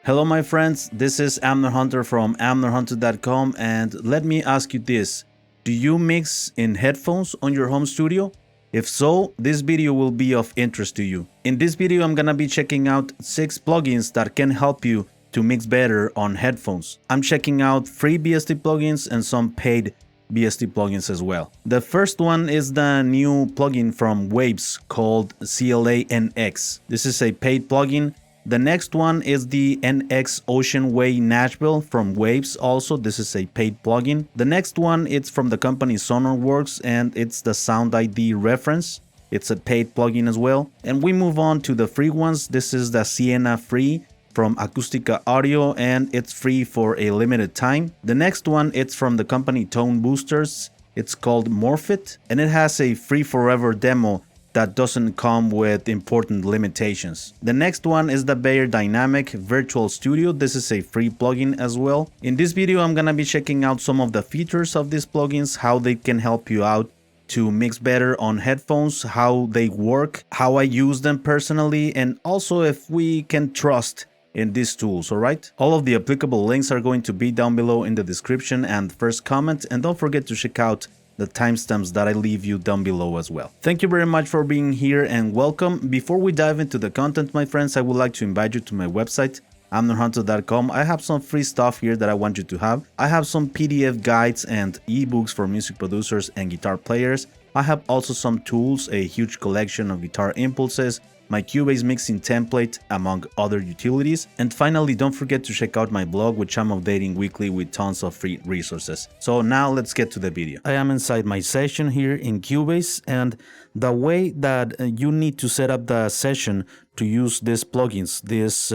Hello my friends, this is Amner Hunter from amnerhunter.com, and let me ask you this. Do you mix in headphones on your home studio? If so, this video will be of interest to you. In this video I'm gonna be checking out 6 plugins that can help you to mix better on headphones. I'm checking out free VST plugins and some paid VST plugins as well. The first one is the new plugin from Waves called Cla Nx. This is a paid plugin. The next one is the NX Ocean Way Nashville from Waves. Also, this is a paid plugin. The next one it's from the company Sonarworks, and it's the SoundID Reference. It's a paid plugin as well. And we move on to the free ones. This is the Sienna free from Acustica Audio, and it's free for a limited time. The next one it's from the company Toneboosters. It's called Morphit, and it has a free forever demo that doesn't come with important limitations. The next one is the Beyerdynamic Virtual Studio. This is a free plugin as well. In this video I'm gonna be checking out some of the features of these plugins, how they can help you out to mix better on headphones, how they work, how I use them personally, and also if we can trust in these tools, alright? All of the applicable links are going to be down below in the description and first comment, and don't forget to check out the timestamps that I leave you down below as well. Thank you very much for being here and welcome. Before we dive into the content, my friends, I would like to invite you to my website, amnerhunter.com. I have some free stuff here that I want you to have. I have some PDF guides and ebooks for music producers and guitar players. I have also some tools, a huge collection of guitar impulses, my Cubase mixing template, among other utilities. And finally, don't forget to check out my blog, which I'm updating weekly with tons of free resources. So now let's get to the video. I am inside my session here in Cubase, and the way that you need to set up the session to use these plugins, these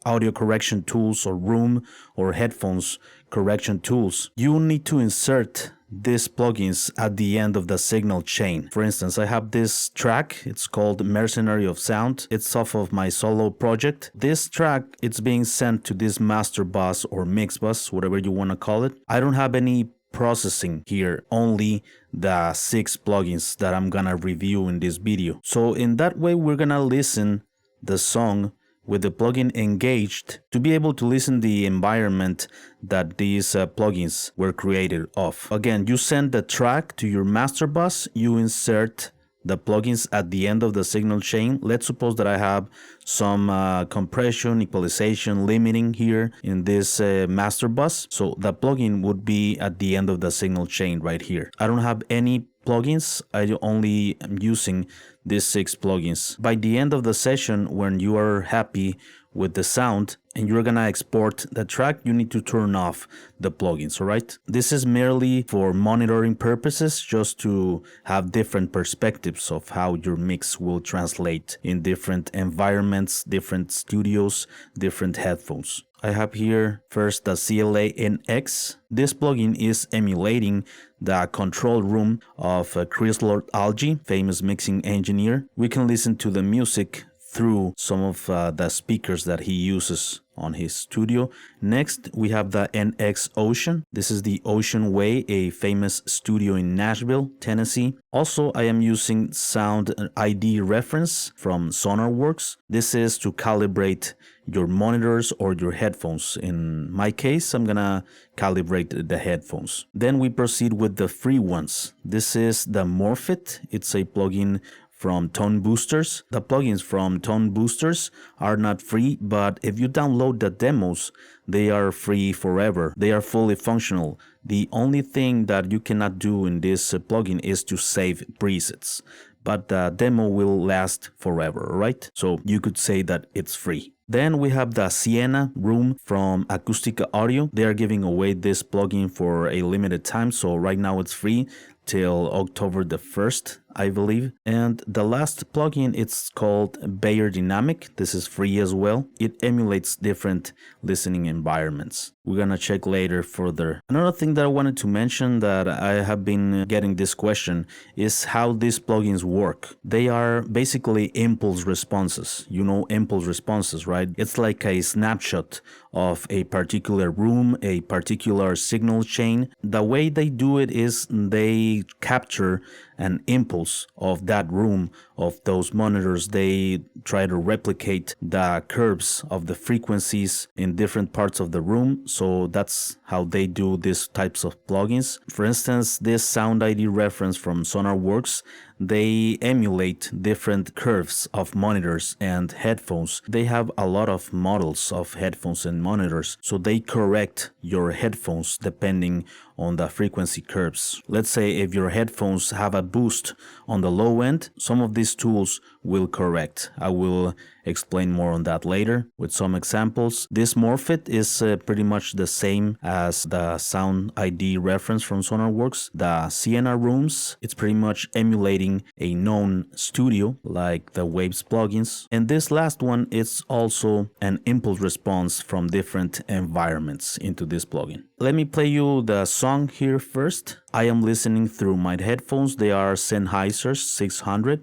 audio correction tools or room or headphones correction tools, you need to insert these plugins at the end of the signal chain. For instance, I have this track, it's called Mercenary of Sound. It's off of my solo project. This track, it's being sent to this master bus or mix bus, whatever you want to call it. I don't have any processing here, only the 6 plugins that I'm gonna review in this video. So in that way, we're gonna listen the song with the plugin engaged to be able to listen the environment that these plugins were created of. Again, you send the track to your master bus, you insert the plugins at the end of the signal chain. Let's suppose that I have some compression, equalization, limiting here in this master bus. So the plugin would be at the end of the signal chain right here. I don't have any plugins, I only am using these 6 plugins. By the end of the session, when you are happy with the sound and you're gonna export the track, you need to turn off the plugins, alright? This is merely for monitoring purposes, just to have different perspectives of how your mix will translate in different environments, different studios, different headphones. I have here first the Cla Nx. This plugin is emulating the control room of Chris Lord Alge, famous mixing engineer. We can listen to the music through some of the speakers that he uses on his studio. Next, we have the NX Ocean. This is the Ocean Way, a famous studio in Nashville, Tennessee. Also, I am using SoundID Reference from Sonarworks. This is to calibrate your monitors or your headphones. In my case, I'm gonna calibrate the headphones. Then we proceed with the free ones. This is the Morphit. It's a plugin from Toneboosters. The plugins from Toneboosters are not free, but if you download the demos, they are free forever. They are fully functional. The only thing that you cannot do in this plugin is to save presets, but the demo will last forever, right? So you could say that it's free. Then we have the Sienna room from Acustica Audio. They are giving away this plugin for a limited time, so right now it's free till October the 1st, I believe. And the last plugin, it's called Beyerdynamic. This is free as well. It emulates different listening environments. We're gonna check later further. Another thing that I wanted to mention that I have been getting this question is how these plugins work. They are basically impulse responses. You know impulse responses, right? It's like a snapshot of a particular room, a particular signal chain. The way they do it is they capture an impulse of that room of those monitors, they try to replicate the curves of the frequencies in different parts of the room. So that's how they do these types of plugins. For instance, this SoundID Reference from Sonarworks, they emulate different curves of monitors and headphones. They have a lot of models of headphones and monitors, so they correct your headphones depending on the frequency curves. Let's say if your headphones have a boost on the low end, some of these tools will correct. I will explain more on that later with some examples. This Morphit is pretty much the same as the SoundID Reference from Sonarworks. The Sienna rooms, it's pretty much emulating a known studio like the Waves plugins. And this last one is also an impulse response from different environments into this plugin. Let me play you the song here first. I am listening through my headphones. They are Sennheiser 600.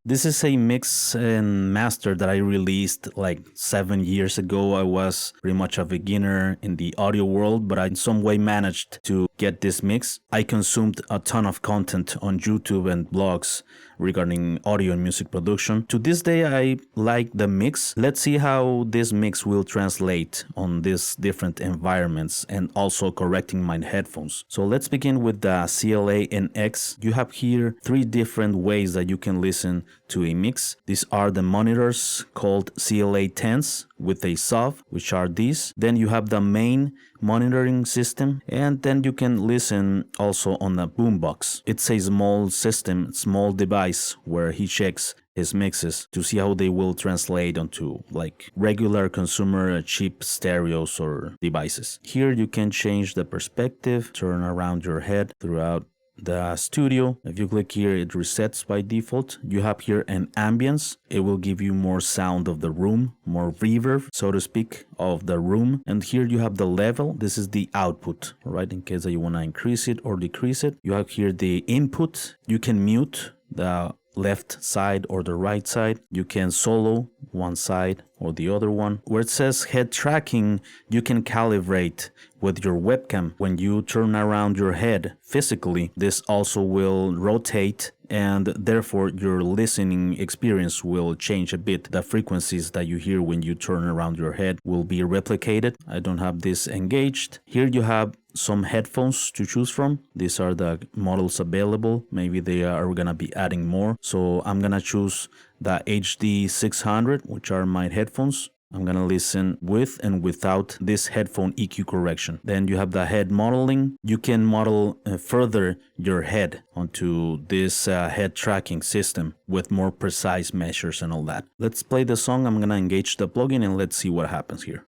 This is a mix and master that I released like 7 years ago. I was pretty much a beginner in the audio world, but I in some way managed to get this mix. I consumed a ton of content on YouTube and blogs regarding audio and music production. To this day, I like the mix. Let's see how this mix will translate on these different environments and also correcting my headphones. So let's begin with the Cla Nx. You have here 3 different ways that you can listen to a mix. These are the monitors called Cla 10s with a sub, which are these. Then you have the main monitoring system, and then you can listen also on a boombox. It's a small system, small device where he checks his mixes to see how they will translate onto like regular consumer cheap stereos or devices. Here you can change the perspective, turn around your head throughout the studio. If you click here, it resets by default. You have here an ambience. It will give you more sound of the room, more reverb, so to speak, of the room. And here you have the level. This is the output, right? In case that you want to increase it or decrease it. You have here the input. You can mute the left side or the right side. You can solo one side or the other one. Where it says head tracking, you can calibrate with your webcam. When you turn around your head physically, this also will rotate, and therefore your listening experience will change a bit. The frequencies that you hear when you turn around your head will be replicated. I don't have this engaged. Here you have some headphones to choose from. These are the models available. Maybe they are gonna be adding more. So I'm gonna choose the HD 600, which are my headphones. I'm gonna listen with and without this headphone EQ correction. Then you have the head modeling. You can model further your head onto this head tracking system with more precise measures and all that. Let's play the song. I'm gonna engage the plugin and let's see what happens here.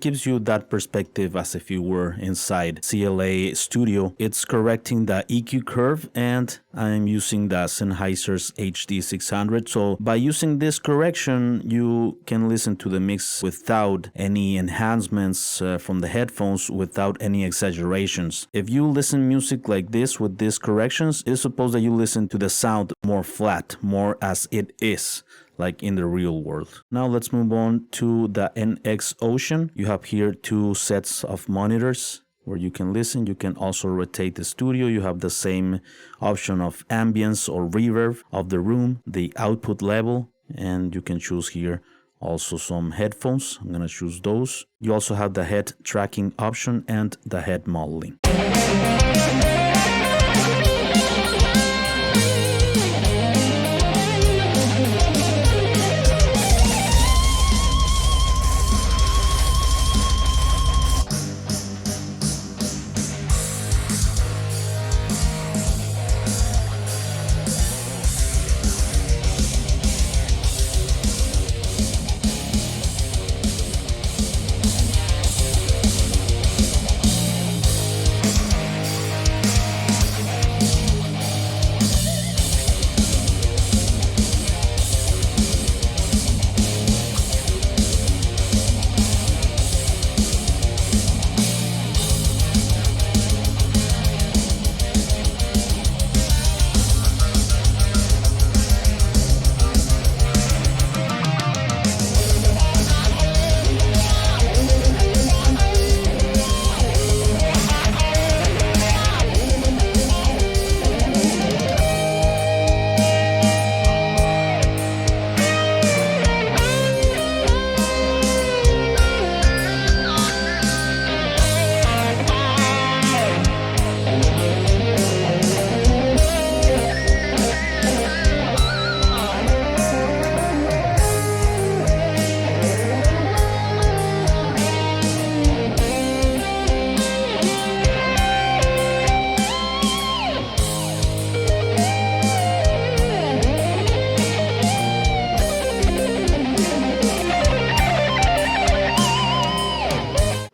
gives you that perspective as if you were inside CLA Studio. It's correcting the EQ curve, and I'm using the Sennheiser's HD600. So by using this correction, you can listen to the mix without any enhancements from the headphones, without any exaggerations. If you listen music like this with these corrections, it's supposed that you listen to the sound more flat, more as it is, like in the real world. Now let's move on to the NX Ocean. You have here two sets of monitors where you can listen. You can also rotate the studio. You have the same option of ambience or reverb of the room, the output level, and you can choose here also some headphones. I'm gonna choose those. You also have the head tracking option and the head modeling.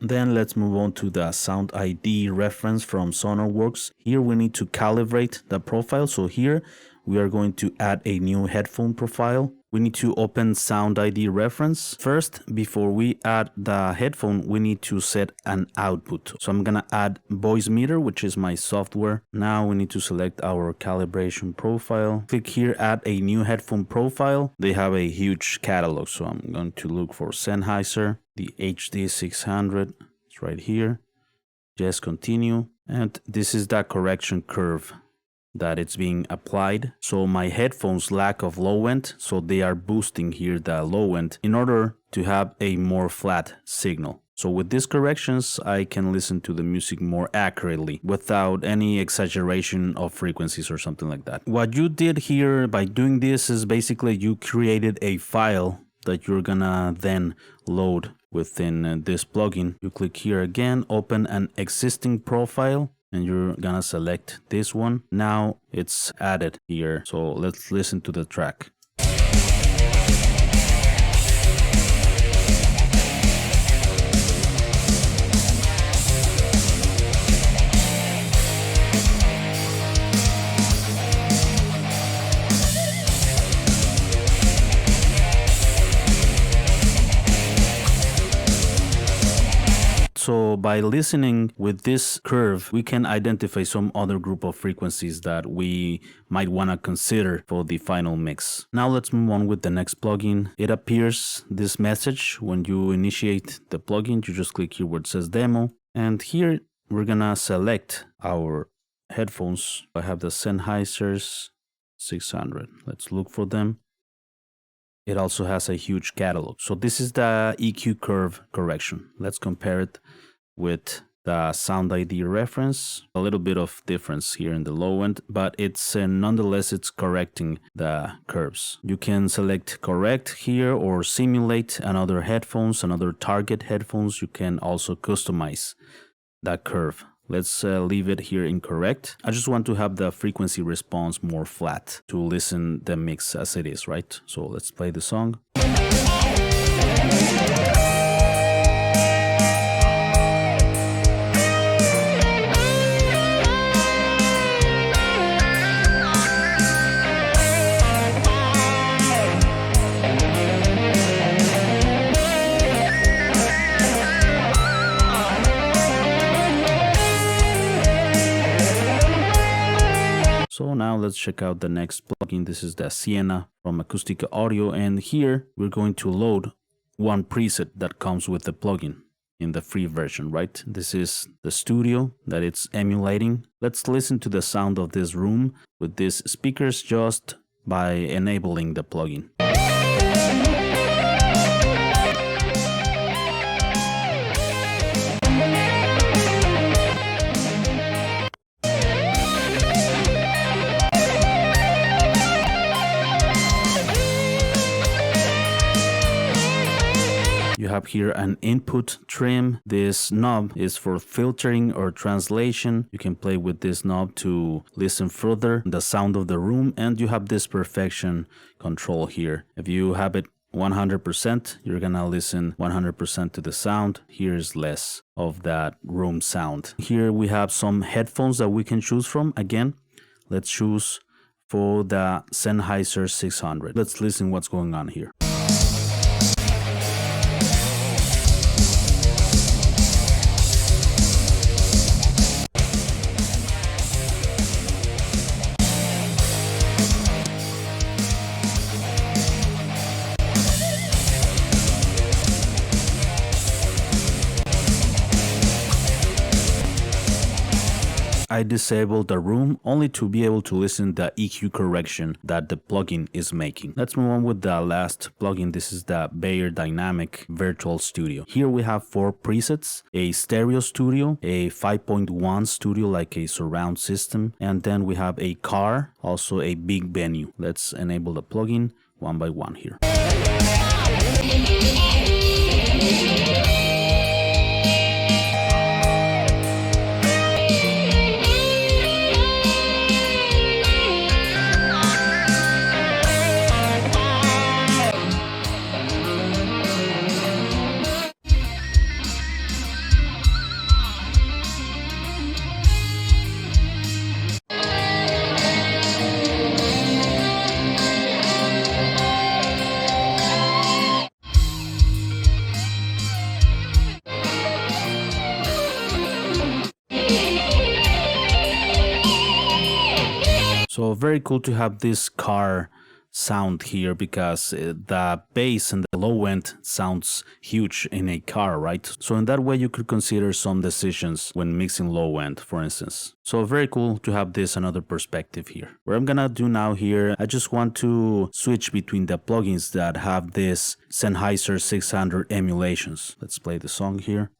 Then let's move on to the SoundID Reference from Sonarworks. Here we need to calibrate the profile. So here we are going to add a new headphone profile. We need to open SoundID Reference. First, before we add the headphone, we need to set an output. So I'm gonna add Voice Meter, which is my software. Now we need to select our calibration profile. Click here, add a new headphone profile. They have a huge catalog, so I'm going to look for Sennheiser, the HD600. It's right here. Just continue. And this is the correction curve that it's being applied. So my headphones lack of low end, so they are boosting here the low end in order to have a more flat signal. So with these corrections, I can listen to the music more accurately without any exaggeration of frequencies or something like that. What you did here by doing this is basically you created a file that you're gonna then load within this plugin. You click here again, open an existing profile, and you're gonna select this one. Now it's added here. So let's listen to the track. So by listening with this curve, we can identify some other group of frequencies that we might want to consider for the final mix. Now let's move on with the next plugin. It appears this message when you initiate the plugin. You just click here where it says demo. And here we're gonna select our headphones. I have the Sennheiser's 600. Let's look for them. It also has a huge catalog. So this is the EQ curve correction. Let's compare it with the SoundID Reference. A little bit of difference here in the low end, but it's nonetheless, it's correcting the curves. You can select correct here or simulate another headphones, another target headphones. You can also customize that curve. Let's leave it here incorrect. I just want to have the frequency response more flat to listen the mix as it is, right? So let's play the song. let's check out the next plugin. This is the Sienna from Acustica Audio, and here we're going to load one preset that comes with the plugin in the free version, right? This is the studio that it's emulating. Let's listen to the sound of this room with these speakers just by enabling the plugin. You have here an input trim. This knob is for filtering or translation. You can play with this knob to listen further the sound of the room, and you have this perfection control here. If you have it 100%, you're gonna listen 100% to the sound. Here's less of that room sound. Here we have some headphones that we can choose from. Again, let's choose for the Sennheiser 600. Let's listen what's going on here. I disabled the room only to be able to listen the EQ correction that the plugin is making. Let's move on with the last plugin. This is the Beyerdynamic Virtual Studio. Here we have 4 presets: a stereo studio, a 5.1 studio like a surround system, and then we have a car, also a big venue. Let's enable the plugin one by one here. So very cool to have this car sound here, because the bass and the low end sounds huge in a car, right? So in that way you could consider some decisions when mixing low end, for instance. So very cool to have this another perspective here. What I'm gonna do now here, I just want to switch between the plugins that have this Sennheiser 600 emulations. Let's play the song here.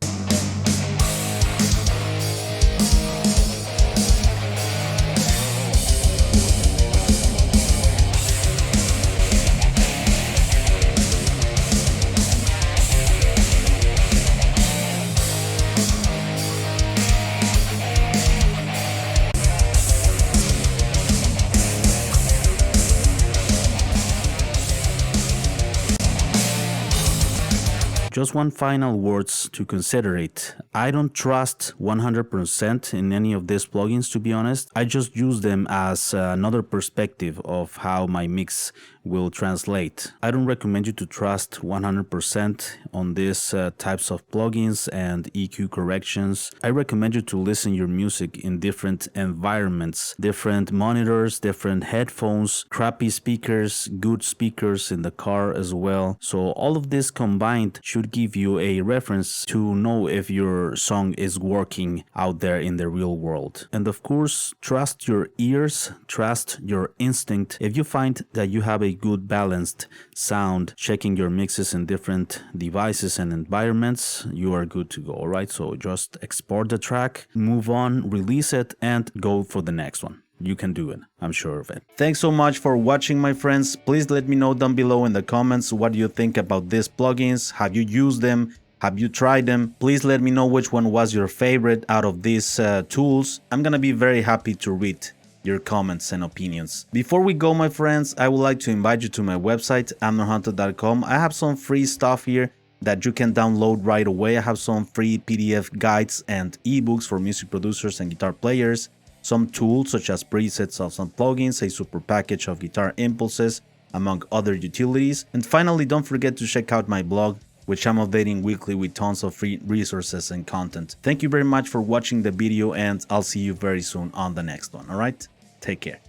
Just one final words to consider it. I don't trust 100% in any of these plugins, to be honest. I just use them as another perspective of how my mix will translate. I don't recommend you to trust 100% on these types of plugins and EQ corrections. I recommend you to listen your music in different environments, different monitors, different headphones, crappy speakers, good speakers in the car as well. So all of this combined should give you a reference to know if your song is working out there in the real world. And of course, trust your ears, trust your instinct. If you find that you have a good balanced sound, checking your mixes in different devices and environments, you are good to go. All right, so just export the track, move on, release it, and go for the next one. You can do it, I'm sure of it. Thanks so much for watching, my friends. Please let me know down below in the comments what you think about these plugins. Have you used them? Have you tried them? Please let me know which one was your favorite out of these tools. I'm gonna be very happy to read your comments and opinions. Before we go, my friends, I would like to invite you to my website, amnorhunter.com. I have some free stuff here that you can download right away. I have some free PDF guides and ebooks for music producers and guitar players, some tools such as presets of some plugins, a super package of guitar impulses, among other utilities. And finally, don't forget to check out my blog, which I'm updating weekly with tons of free resources and content. Thank you very much for watching the video, and I'll see you very soon on the next one. All right, take care.